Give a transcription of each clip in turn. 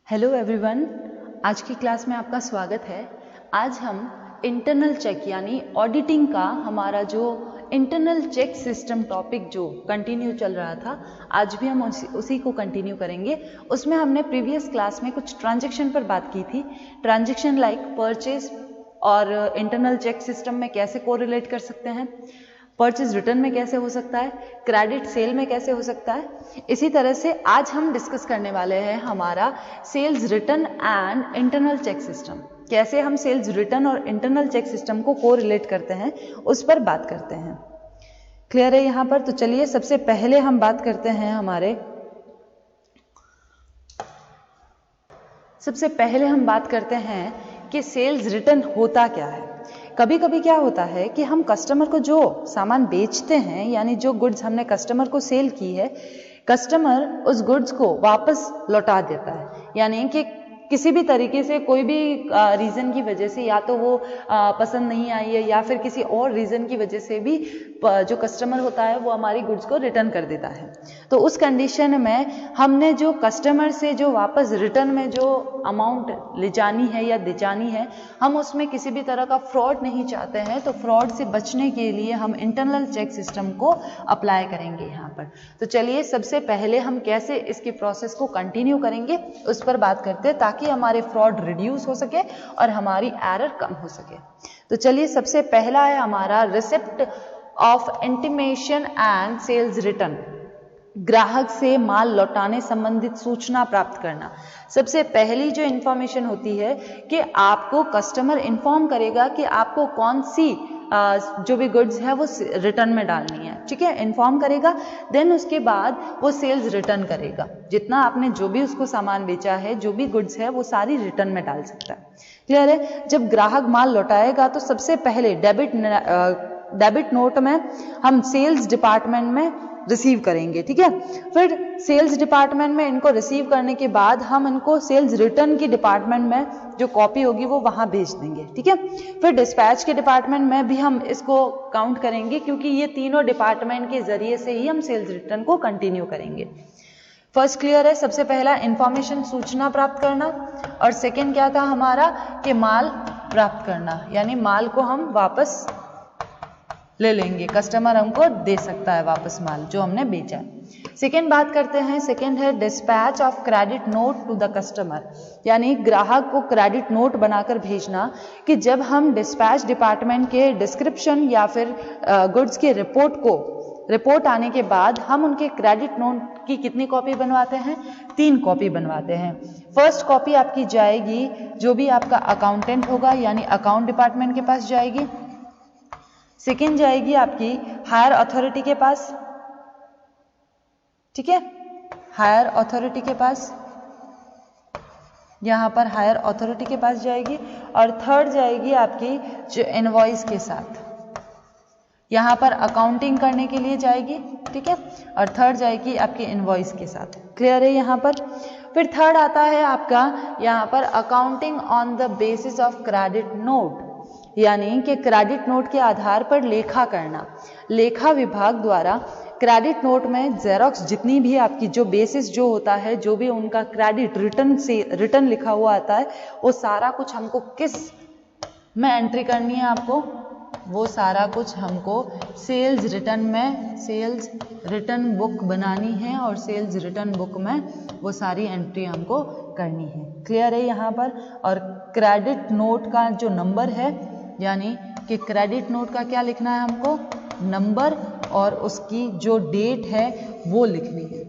Hello everyone, आज की class में आपका स्वागत है। आज हम इंटरनल चेक यानी ऑडिटिंग का हमारा जो इंटरनल चेक सिस्टम टॉपिक जो कंटिन्यू चल रहा था, आज भी हम उसी को कंटिन्यू करेंगे। उसमें हमने प्रीवियस क्लास में कुछ ट्रांजैक्शन पर बात की थी। ट्रांजैक्शन लाइक परचेज और इंटरनल चेक सिस्टम में कैसे कोरिलेट कर सकते हैं, परचेज रिटर्न में कैसे हो सकता है, क्रेडिट सेल में कैसे हो सकता है। इसी तरह से आज हम डिस्कस करने वाले हैं हमारा sales return and internal check system. कैसे हम सेल्स रिटर्न और इंटरनल चेक सिस्टम को कोरिलेट करते हैं, उस पर बात करते हैं। क्लियर है यहाँ पर? तो चलिए सबसे पहले हम बात करते हैं कि सेल्स रिटर्न होता क्या है। कभी कभी क्या होता है कि हम कस्टमर को जो सामान बेचते हैं, यानी जो गुड्स हमने कस्टमर को सेल की है, कस्टमर उस गुड्स को वापस लौटा देता है। यानी कि किसी भी तरीके से कोई भी रीज़न की वजह से, या तो वो पसंद नहीं आई है या फिर किसी और रीज़न की वजह से भी जो कस्टमर होता है वो हमारी गुड्स को रिटर्न कर देता है। तो उस कंडीशन में हमने जो कस्टमर से जो वापस रिटर्न में जो अमाउंट ले जानी है या दे जानी है, हम उसमें किसी भी तरह का फ्रॉड नहीं चाहते हैं। तो फ्रॉड से बचने के लिए हम इंटरनल चेक सिस्टम को अप्लाई करेंगे यहाँ पर। तो चलिए सबसे पहले हम कैसे इसकी प्रोसेस को कंटिन्यू करेंगे उस पर बात करते हैं, ताकि हमारे फ्रॉड रिड्यूस हो सके और हमारी एरर कम हो सके। तो चलिए सबसे पहला है हमारा receipt of intimation and sales return. ग्राहक से माल लौटाने संबंधित सूचना प्राप्त करना। सबसे पहली जो इंफॉर्मेशन होती है कि आपको कस्टमर इन्फॉर्म करेगा कि आपको कौन सी जो भी गुड्स है वो रिटर्न में डालनी है। ठीक है, इन्फॉर्म करेगा। देन उसके बाद वो सेल्स रिटर्न करेगा। जितना आपने जो भी उसको सामान बेचा है, जो भी गुड्स है, वो सारी रिटर्न में डाल सकता है। क्लियर है? जब ग्राहक माल लौटाएगा तो सबसे पहले डेबिट नोट में हम सेल्स डिपार्टमेंट में रिसीव करेंगे। ठीक है, फिर सेल्स डिपार्टमेंट में इनको रिसीव करने के बाद हम इनको सेल्स रिटर्न की डिपार्टमेंट में जो कॉपी होगी वो वहां भेज देंगे। ठीक है, फिर डिस्पैच के डिपार्टमेंट में भी हम इसको काउंट करेंगे, क्योंकि ये तीनों डिपार्टमेंट के जरिए से ही हम सेल्स रिटर्न को कंटिन्यू करेंगे। फर्स्ट क्लियर है? सबसे पहला इंफॉर्मेशन, सूचना प्राप्त करना, और सेकेंड क्या था हमारा कि माल प्राप्त करना, यानी माल को हम वापस ले लेंगे। कस्टमर हमको दे सकता है वापस माल जो हमने बेचा। सेकेंड बात करते हैं, सेकेंड है dispatch of credit note to the customer, यानी ग्राहक को क्रेडिट नोट बनाकर भेजना कि जब हम डिस्पैच डिपार्टमेंट के डिस्क्रिप्शन या फिर गुड्स की रिपोर्ट आने के बाद हम उनके क्रेडिट नोट की कितनी कॉपी बनवाते हैं? 3 कॉपी बनवाते हैं। फर्स्ट कॉपी आपकी जाएगी जो भी आपका अकाउंटेंट होगा, यानी अकाउंट डिपार्टमेंट के पास जाएगी। सेकेंड जाएगी आपकी हायर अथॉरिटी के पास। ठीक है, हायर अथॉरिटी के पास, यहां पर हायर अथॉरिटी के पास जाएगी। और थर्ड जाएगी आपकी जो इनवॉइस के साथ, यहां पर अकाउंटिंग करने के लिए जाएगी। ठीक है, और थर्ड जाएगी आपकी इनवॉइस के साथ। क्लियर है यहाँ पर? फिर थर्ड आता है आपका यहाँ पर accounting on the basis of credit note, यानी कि क्रेडिट नोट के आधार पर लेखा करना। लेखा विभाग द्वारा क्रेडिट नोट में जेरोक्स जितनी भी आपकी जो बेसिस जो होता है, जो भी उनका क्रेडिट रिटर्न लिखा हुआ आता है, वो सारा कुछ हमको किस में एंट्री करनी है? आपको वो सारा कुछ हमको सेल्स रिटर्न में सेल्स रिटर्न बुक बनानी है, और सेल्स रिटर्न बुक में वो सारी एंट्री हमको करनी है। क्लियर है यहाँ पर? और क्रेडिट नोट का जो नंबर है, यानी कि क्रेडिट नोट का क्या लिखना है हमको? नंबर, और उसकी जो डेट है वो लिखनी है।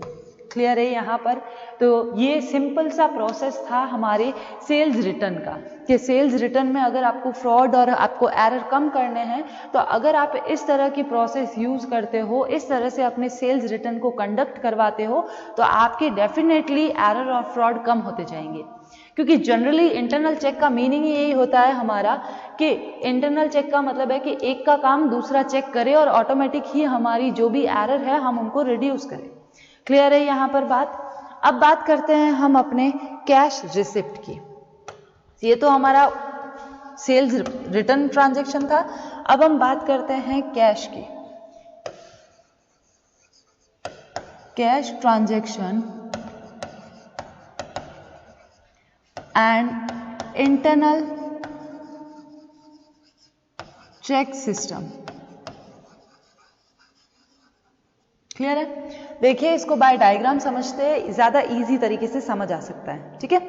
क्लियर है यहाँ पर? तो ये सिंपल सा प्रोसेस था हमारे सेल्स रिटर्न का, कि सेल्स रिटर्न में अगर आपको फ्रॉड और आपको एरर कम करने हैं, तो अगर आप इस तरह की प्रोसेस यूज करते हो, इस तरह से अपने सेल्स रिटर्न को कंडक्ट करवाते हो, तो आपके डेफिनेटली एरर और फ्रॉड कम होते जाएंगे। क्योंकि जनरली इंटरनल चेक का मीनिंग ही यही होता है हमारा, कि इंटरनल चेक का मतलब है कि एक का काम दूसरा चेक करे और ऑटोमेटिक ही हमारी जो भी एरर है हम उनको रिड्यूस करें। क्लियर है यहाँ पर बात? अब बात करते हैं हम अपने कैश रिसिप्ट की। ये तो हमारा सेल्स रिटर्न ट्रांजैक्शन था। अब हम बात करते हैं कैश की। Cash transaction and internal check system. Clear है? देखिए इसको बाय डायग्राम समझते हैं, ज्यादा इजी तरीके से समझ आ सकता है। ठीक है,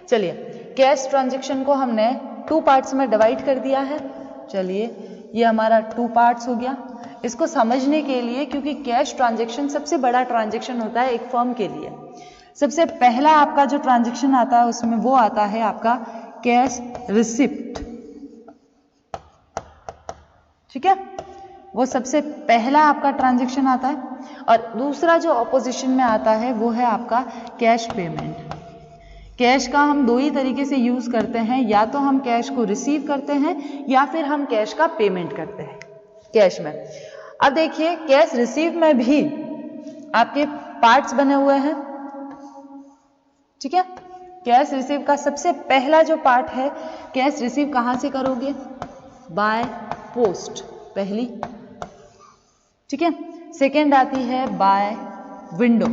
चलिए कैश ट्रांजैक्शन को हमने 2 पार्ट्स में डिवाइड कर दिया है। चलिए ये हमारा 2 पार्ट्स हो गया। इसको समझने के लिए, क्योंकि कैश ट्रांजैक्शन सबसे बड़ा ट्रांजैक्शन होता है एक फर्म के लिए, सबसे पहला आपका जो ट्रांजैक्शन आता है उसमें वो आता है आपका कैश रिसिप्ट। ठीक है, वो सबसे पहला आपका ट्रांजैक्शन आता है। और दूसरा जो ऑपोजिशन में आता है वो है आपका कैश पेमेंट। कैश का हम 2 ही तरीके से यूज करते हैं, या तो हम कैश को रिसीव करते हैं या फिर हम कैश का पेमेंट करते हैं कैश में। अब देखिए कैश रिसीव में भी आपके पार्ट्स बने हुए हैं। ठीक है, कैश रिसीव का सबसे पहला जो पार्ट है, कैश रिसीव कहां से करोगे? बाय पोस्ट, पहली। ठीक है, सेकेंड आती है बाय विंडो,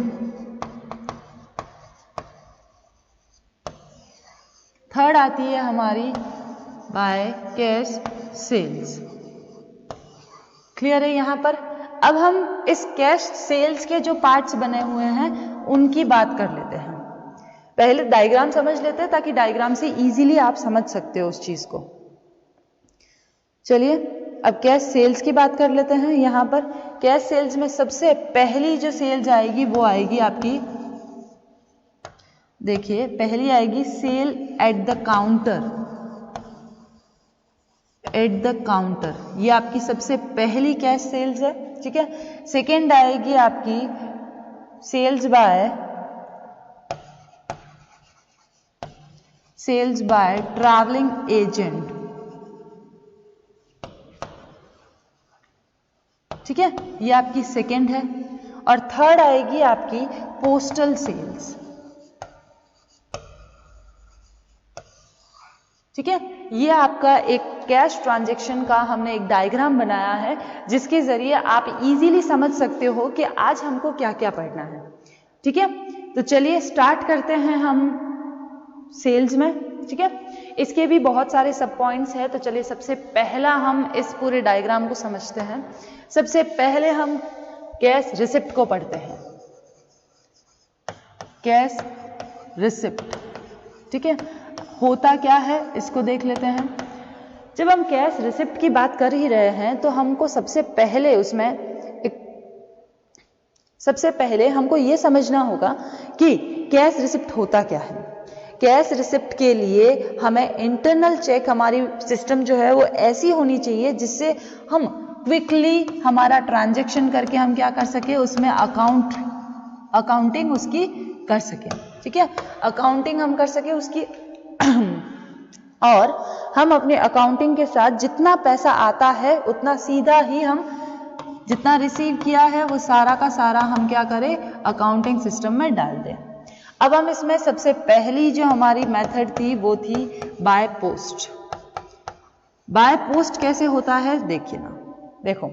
थर्ड आती है हमारी बाय कैश सेल्स। क्लियर है यहां पर? अब हम इस कैश सेल्स के जो पार्ट्स बने हुए हैं उनकी बात कर लेते हैं। पहले डायग्राम समझ लेते हैं ताकि डायग्राम से इजीली आप समझ सकते हो उस चीज को। चलिए अब कैश सेल्स की बात कर लेते हैं। यहां पर कैश सेल्स में सबसे पहली जो सेल्स आएगी वो आएगी आपकी, देखिए पहली आएगी sale at the counter. At the counter ये आपकी सबसे पहली कैश सेल्स है। ठीक है, सेकेंड आएगी आपकी सेल्स बाय ट्रैवलिंग एजेंट। ठीक है, ये आपकी सेकेंड है। और थर्ड आएगी आपकी पोस्टल सेल्स। ठीक है, ये आपका एक कैश ट्रांजैक्शन का हमने एक डायग्राम बनाया है जिसके जरिए आप इजीली समझ सकते हो कि आज हमको क्या क्या पढ़ना है। ठीक है, तो चलिए स्टार्ट करते हैं हम सेल्स में। ठीक है, इसके भी बहुत सारे सब पॉइंट्स हैं, तो चलिए सबसे पहला हम इस पूरे डायग्राम को समझते हैं। सबसे पहले हम कैश रिसिप्ट को पढ़ते हैं। कैश रिसिप्ट, ठीक है, होता क्या है इसको देख लेते हैं। जब हम कैश रिसिप्ट की बात कर ही रहे हैं तो हमको सबसे पहले हमको ये समझना होगा कि कैश रिसिप्ट होता क्या है। कैश रिसिप्ट के लिए हमें इंटरनल चेक, हमारी सिस्टम जो है वो ऐसी होनी चाहिए जिससे हम क्विकली हमारा ट्रांजैक्शन करके हम क्या कर सके, उसमें अकाउंटिंग उसकी कर सके। ठीक है, अकाउंटिंग हम कर सके उसकी और हम अपने अकाउंटिंग के साथ जितना पैसा आता है उतना सीधा ही हम जितना रिसीव किया है वो सारा का सारा हम क्या करें, अकाउंटिंग सिस्टम में डाल दें। अब हम इसमें सबसे पहली जो हमारी मेथड थी वो थी बाय पोस्ट। बाय पोस्ट कैसे होता है देखिए ना, देखो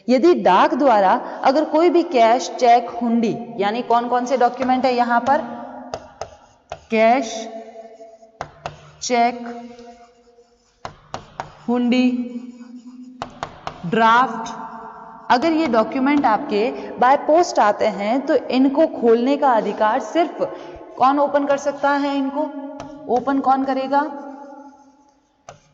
यदि डाक द्वारा अगर कोई भी कैश, चेक, हुंडी, यानी कौन कौन से डॉक्यूमेंट है यहां पर, कैश, चेक, हुंडी, ड्राफ्ट, अगर ये डॉक्यूमेंट आपके बाय पोस्ट आते हैं तो इनको खोलने का अधिकार सिर्फ कौन ओपन कर सकता है? इनको ओपन कौन करेगा?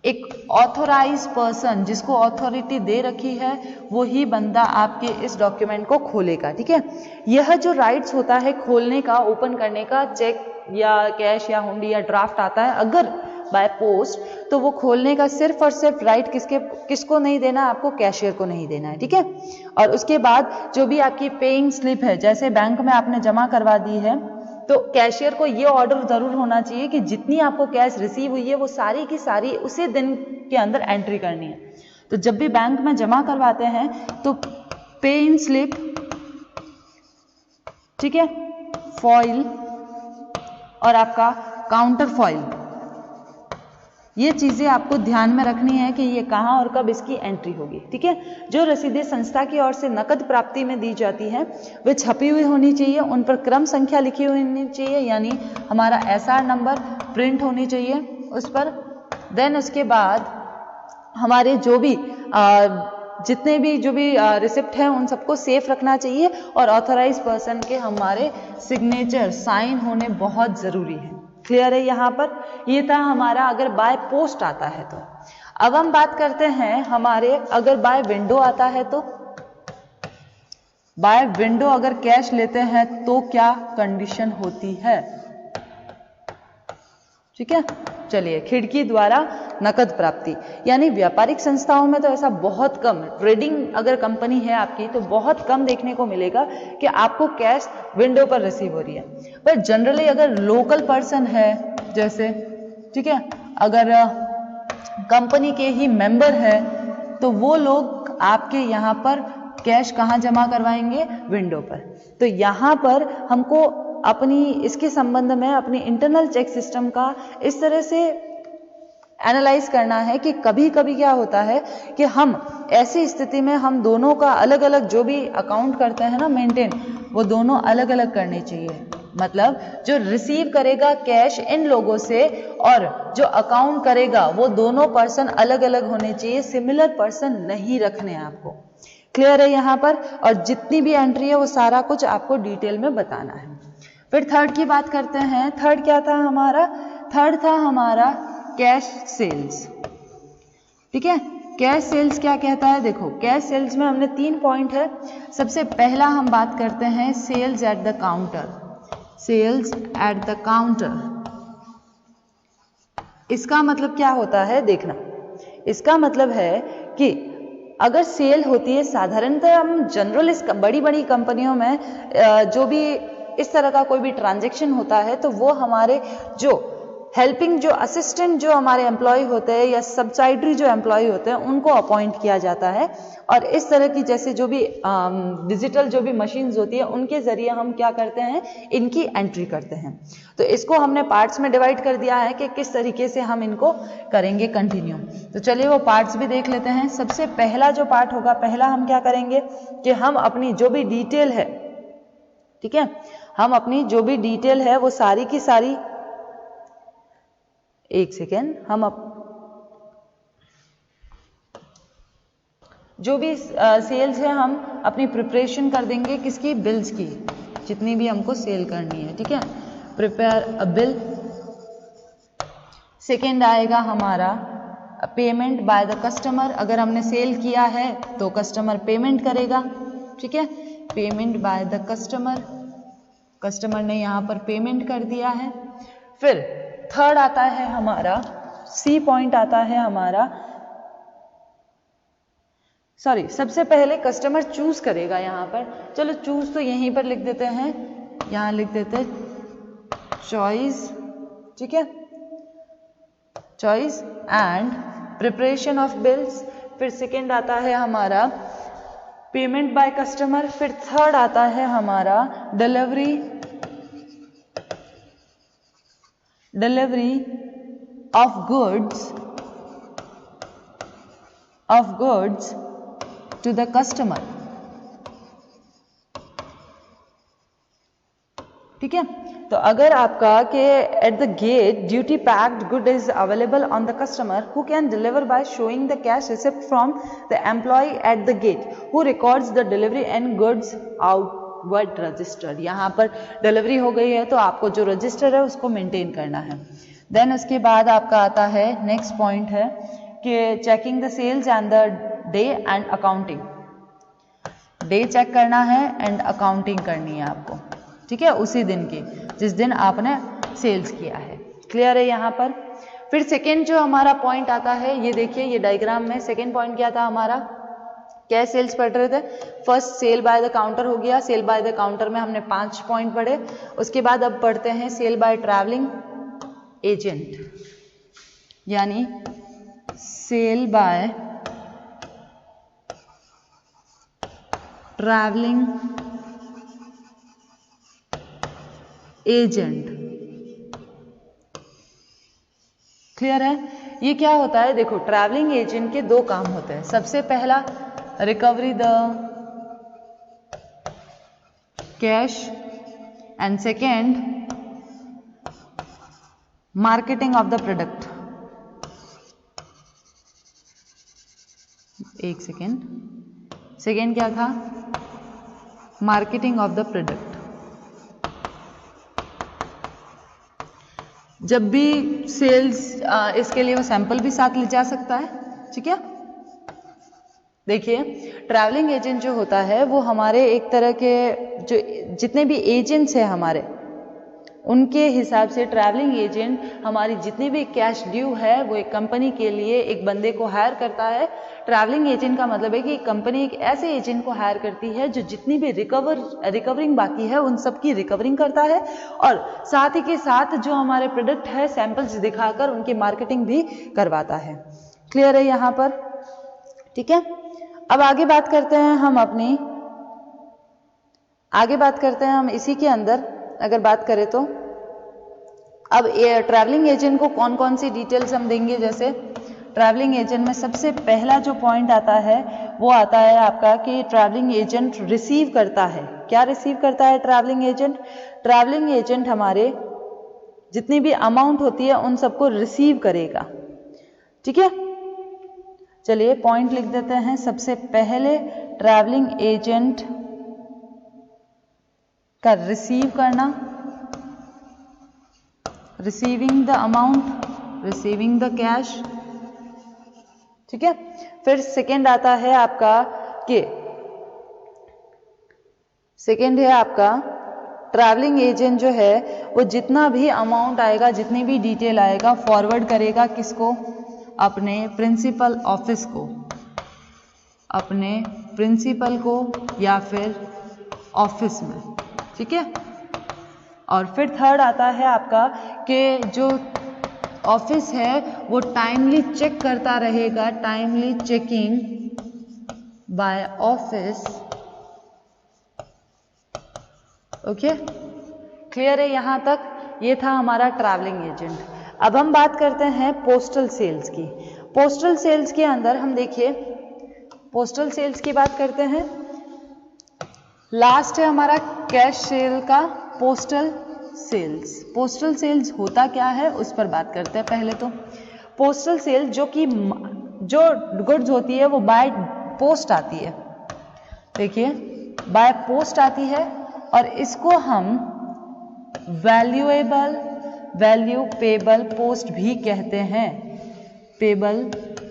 एक ऑथोराइज पर्सन, जिसको अथॉरिटी दे रखी है वो ही बंदा आपके इस डॉक्यूमेंट को खोलेगा। ठीक है, यह जो राइट्स होता है खोलने का, ओपन करने का, चेक या कैश या हुंडी या ड्राफ्ट आता है अगर बाय पोस्ट, तो वो खोलने का सिर्फ और सिर्फ राइट किसको नहीं देना, आपको कैशियर को नहीं देना है। ठीक है, और उसके बाद जो भी आपकी पेइंग स्लिप है, जैसे बैंक में आपने जमा करवा दी है, तो कैशियर को ये ऑर्डर जरूर होना चाहिए कि जितनी आपको कैश रिसीव हुई है वो सारी की सारी उसी दिन के अंदर एंट्री करनी है। तो जब भी बैंक में जमा करवाते हैं तो पेइंग स्लिप, ठीक है, फॉइल और आपका काउंटर फॉइल, ये चीजें आपको ध्यान में रखनी है कि ये कहां और कब इसकी एंट्री होगी। ठीक है, जो रसीदें संस्था की ओर से नकद प्राप्ति में दी जाती हैं वे छपी हुई होनी चाहिए, उन पर क्रम संख्या लिखी हुई होनी चाहिए, यानी हमारा SR नंबर, प्रिंट होनी चाहिए उस पर। देन उसके बाद हमारे जो भी जितने भी जो भी रिसिप्ट है उन सबको सेफ रखना चाहिए और ऑथराइज पर्सन के हमारे सिग्नेचर साइन होने बहुत जरूरी है। क्लियर है यहाँ पर? ये था हमारा अगर बाय पोस्ट आता है तो। अब हम बात करते हैं हमारे अगर बाय विंडो आता है तो। बाय विंडो अगर कैश लेते हैं तो क्या कंडीशन होती है? ठीक है, चलिए। खिड़की द्वारा नकद प्राप्ति, यानी व्यापारिक संस्थाओं में तो ऐसा बहुत कम, ट्रेडिंग अगर कंपनी है आपकी तो बहुत कम देखने को मिलेगा कि आपको कैश विंडो पर रिसीव हो रही है। पर जनरली अगर लोकल पर्सन है जैसे, ठीक है, अगर कंपनी के ही मेंबर है तो वो लोग आपके यहाँ पर कैश कहाँ जमा करवाएंगे? विंडो पर। तो यहाँ पर हमको अपनी इसके संबंध में अपनी इंटरनल चेक सिस्टम का इस तरह से एनालाइज करना है कि कभी कभी क्या होता है कि हम ऐसी स्थिति में हम दोनों का अलग अलग जो भी अकाउंट करते हैं ना मेंटेन, वो दोनों अलग अलग करने चाहिए। मतलब जो रिसीव करेगा कैश इन लोगों से और जो अकाउंट करेगा वो दोनों पर्सन अलग अलग होने चाहिए, सिमिलर पर्सन नहीं रखने आपको। क्लियर है यहाँ पर? और जितनी भी एंट्री है वो सारा कुछ आपको डिटेल में बताना है। फिर थर्ड की बात करते हैं। थर्ड क्या था हमारा? थर्ड था हमारा कैश सेल्स। ठीक है, कैश सेल्स क्या कहता है? देखो, कैश सेल्स में हमने 3 पॉइंट है। सबसे पहला हम बात करते हैं sales at the counter. Sales at the counter, इसका मतलब क्या होता है? देखना, इसका मतलब है कि अगर सेल होती है, साधारणतः हम जनरल इस बड़ी बड़ी कंपनियों में जो भी इस तरह का कोई भी ट्रांजैक्शन होता है तो वो हमारे जो हेल्पिंग जो असिस्टेंट जो हमारे एम्प्लॉय होते हैं या सब्सिडारी जो एम्प्लॉय होते हैं उनको अपॉइंट किया जाता है और इस तरह की जैसे जो भी डिजिटल जो भी मशीन्स होती है उनके जरिए हम क्या करते हैं? इनकी एंट्री करते हैं। तो इसको हमने पार्ट्स में डिवाइड कर दिया है कि किस तरीके से हम इनको करेंगे कंटिन्यू। तो चलिए वो पार्ट्स भी देख लेते हैं। सबसे पहला जो पार्ट होगा, पहला हम क्या करेंगे कि हम अपनी जो भी डिटेल है, ठीक है, हम अपनी जो भी डिटेल है वो सारी की सारी, एक सेकेंड, हम जो भी सेल्स है हम अपनी प्रिपरेशन कर देंगे किसकी? बिल्स की, जितनी भी हमको सेल करनी है। ठीक है, प्रिपेयर अ बिल। सेकेंड आएगा हमारा पेमेंट बाय द कस्टमर। अगर हमने सेल किया है तो कस्टमर पेमेंट करेगा। ठीक है, payment by the customer, customer ने यहाँ पर पेमेंट कर दिया है। फिर थर्ड आता है हमारा, सी पॉइंट आता है हमारा, सॉरी, सबसे पहले कस्टमर चूज करेगा यहाँ पर। चलो चूज तो यहीं पर लिख देते हैं, यहाँ लिख देते हैं चॉइस। ठीक है, choice and preparation of bills. फिर सेकेंड आता है हमारा पेमेंट बाय कस्टमर। फिर थर्ड आता है हमारा delivery of goods to the customer. ठीक है, तो अगर आपका कि at the gate duty packed good is available on the customer who can deliver by showing the cash receipt from the employ at the gate who records the delivery and goods outward registered. यहाँ पर delivery हो गई है तो आपको जो register है उसको मेंटेन करना है। देन उसके बाद आपका आता है नेक्स्ट पॉइंट है कि checking the sales and the day and accounting. Day check करना है एंड अकाउंटिंग करनी है आपको। ठीक है, उसी दिन की जिस दिन आपने सेल्स किया है। क्लियर है यहाँ पर? फिर सेकेंड जो हमारा पॉइंट आता है, ये देखिए, ये डायग्राम में सेकेंड पॉइंट क्या था हमारा? क्या सेल्स पढ़ रहे थे? First sale by the counter हो गया। सेल बाय द काउंटर में हमने 5 पॉइंट पढ़े। उसके बाद अब पढ़ते हैं सेल बाय ट्रैवलिंग एजेंट, यानी sale by travelling agent. Clear है? ये क्या होता है? देखो, ट्रैवलिंग एजेंट के 2 काम होते हैं। सबसे पहला recovery the cash and second marketing of the product, एक सेकेंड क्या था, मार्केटिंग ऑफ द प्रोडक्ट। जब भी सेल्स, इसके लिए वो सैंपल भी साथ ले जा सकता है, ठीक है। देखिए ट्रैवलिंग एजेंट जो होता है वो हमारे एक तरह के जो जितने भी एजेंट्स हैं हमारे, उनके हिसाब से ट्रैवलिंग एजेंट हमारी जितनी भी कैश ड्यू है वो एक कंपनी के लिए एक बंदे को हायर करता है। ट्रैवलिंग एजेंट का मतलब है कि कंपनी एक ऐसे एजेंट को हायर करती है जो जितनी भी रिकवरिंग बाकी है उन सब की रिकवरिंग करता है, और साथ ही के साथ जो हमारे प्रोडक्ट है सैंपल्स दिखाकर उनकी मार्केटिंग भी करवाता है। क्लियर है यहाँ पर, ठीक है। अब आगे बात करते हैं हम इसी के अंदर अगर बात करें तो अब ट्रैवलिंग एजेंट को कौन कौन सी डिटेल्स हम देंगे। जैसे ट्रैवलिंग एजेंट में सबसे पहला जो पॉइंट आता है वो आता है आपका कि ट्रैवलिंग एजेंट रिसीव करता है। क्या रिसीव करता है ट्रैवलिंग एजेंट? ट्रैवलिंग एजेंट हमारे जितनी भी अमाउंट होती है उन सबको रिसीव करेगा, ठीक है। चलिए पॉइंट लिख देते हैं। सबसे पहले ट्रैवलिंग एजेंट का रिसीव करना, receiving the amount, receiving the cash, ठीक है। फिर सेकेंड आता है आपका कि सेकेंड है आपका ट्रैवलिंग एजेंट जो है वो जितना भी अमाउंट आएगा, जितनी भी डिटेल आएगा फॉरवर्ड करेगा किसको? अपने प्रिंसिपल ऑफिस को, अपने प्रिंसिपल को या फिर ऑफिस में, ठीक है। और फिर थर्ड आता है आपका कि जो ऑफिस है वो टाइमली चेक करता रहेगा, timely checking by office, okay. Clear है यहां तक? ये था हमारा ट्रैवलिंग एजेंट। अब हम बात करते हैं पोस्टल सेल्स की। पोस्टल सेल्स के अंदर हम देखिए पोस्टल सेल्स की बात करते हैं। लास्ट है हमारा कैश सेल का पोस्टल सेल्स। पोस्टल सेल्स होता क्या है उस पर बात करते हैं। पहले तो पोस्टल सेल जो गुड्स होती है वो बाय पोस्ट आती है, देखिए बाय पोस्ट आती है, और इसको हम वैल्यू पेबल पोस्ट भी कहते हैं, पेबल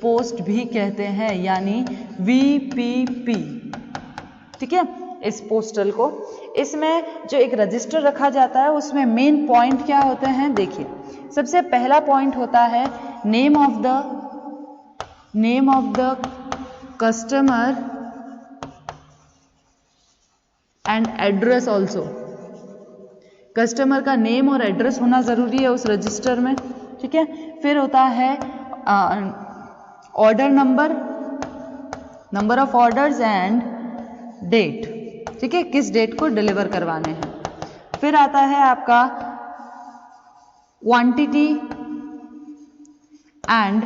पोस्ट भी कहते हैं, यानी VPP, ठीक है। इस पोस्टल को, इसमें जो एक रजिस्टर रखा जाता है उसमें मेन पॉइंट क्या होते हैं देखिए। सबसे पहला पॉइंट होता है name of the customer and address also. Customer का नेम और एड्रेस होना जरूरी है उस रजिस्टर में, ठीक है। फिर होता है order number of orders and date, ठीक है, किस डेट को डिलीवर करवाने हैं। फिर आता है आपका quantity and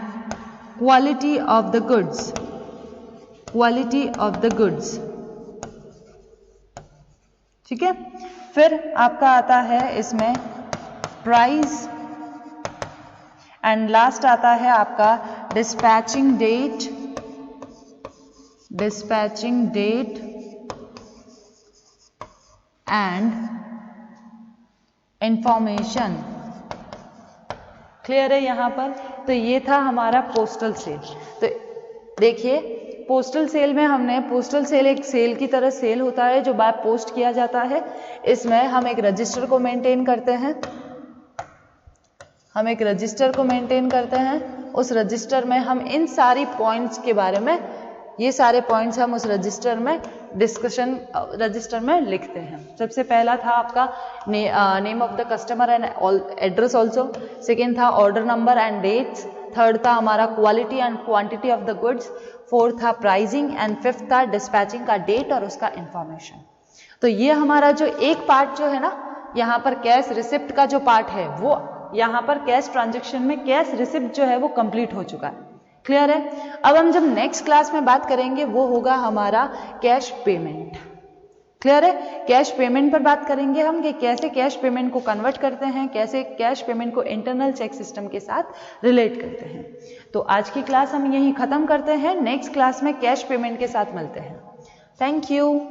quality of the goods, ठीक है। फिर आपका आता है इसमें प्राइस, एंड लास्ट आता है आपका dispatching date and information. Clear है यहां पर? तो ये था हमारा पोस्टल सेल। तो देखिए पोस्टल सेल में हमने, पोस्टल सेल एक सेल की तरह सेल होता है जो बाय पोस्ट किया जाता है। इसमें हम एक रजिस्टर को मेंटेन करते हैं, उस रजिस्टर में हम इन सारी पॉइंट्स के बारे में, ये सारे पॉइंट्स हम उस रजिस्टर में लिखते हैं। सबसे पहला था आपका name of the customer and address also, second था order number and dates, third था हमारा quality and quantity of the goods, fourth था प्राइसिंग, एंड फिफ्थ था डिस्पैचिंग का डेट और उसका इंफॉर्मेशन। तो ये हमारा जो एक पार्ट जो है ना, यहाँ पर कैश रिसिप्ट का जो पार्ट है वो यहाँ पर कैश ट्रांजेक्शन में कैश रिसिप्ट जो है वो कंप्लीट हो चुका है। क्लियर है? अब हम जब नेक्स्ट क्लास में बात करेंगे वो होगा हमारा कैश पेमेंट। क्लियर है? कैश पेमेंट पर बात करेंगे हम कि कैसे कैश पेमेंट को कन्वर्ट करते हैं, कैसे कैश पेमेंट को इंटरनल चेक सिस्टम के साथ रिलेट करते हैं। तो आज की क्लास हम यहीं खत्म करते हैं, नेक्स्ट क्लास में कैश पेमेंट के साथ मिलते हैं। Thank you.